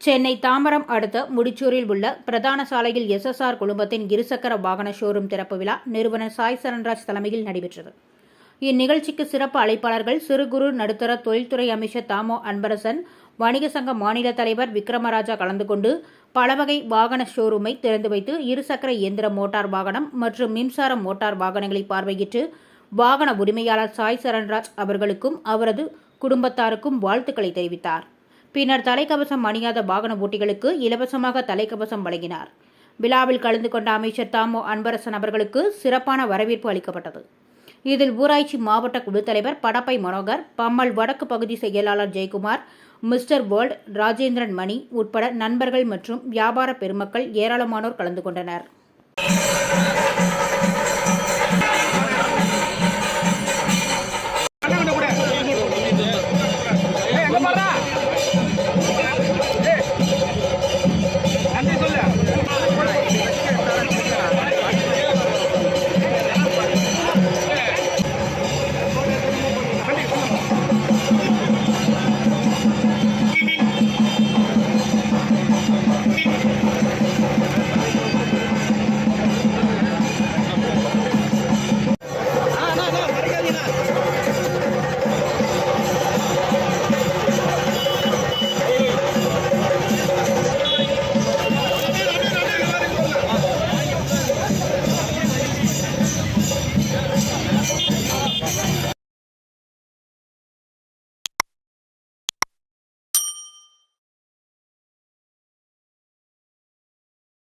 சென்னை தாம்பரம் அடுத்த முடிச்சூரில் உள்ள பிரதான சாலையில் எஸ்எஸ்ஆர் குழுமத்தின் இருசக்கர வாகன ஷோரூம் திறப்பு விழா நிறுவனர் சாய் சரண்ராஜ் தலைமையில் நடைபெற்றது. இந்நிகழ்ச்சிக்கு சிறப்பு அழைப்பாளர்கள் சிறு குறு நடுத்தர தொழில்துறை அமைச்சர் தாமோ அன்பரசன், வணிக சங்க மாநில தலைவர் விக்ரமராஜா கலந்து கொண்டு பலவகை வாகன ஷோரூமை திறந்து வைத்து இருசக்கர இயந்திர மோட்டார் வாகனம் மற்றும் மின்சார மோட்டார் வாகனங்களை பார்வையிட்டு வாகன உரிமையாளர் சாய் சரண்ராஜ் அவர்களுக்கும் அவரது குடும்பத்தாருக்கும் வாழ்த்துக்களை தெரிவித்தார். பின்னர் தலைக்கவசம் அணியாத வாகன ஓட்டிகளுக்கு இலவசமாக தலைக்கவசம் வழங்கினார். விழாவில் கலந்து கொண்ட அமைச்சர் தாமோ அன்பரசன் அவர்களுக்கு சிறப்பான வரவேற்பு அளிக்கப்பட்டது. இதில் ஊராட்சி மாவட்ட குழு தலைவர் படப்பை மனோகர், பம்மல் வடக்கு பகுதி செயலாளர் ஜெயக்குமார், மிஸ்டர் வேர்ல்ட், ராஜேந்திரன் மணி உட்பட நண்பர்கள் மற்றும் வியாபார பெருமக்கள் ஏராளமானோர் கலந்து கொண்டனர்.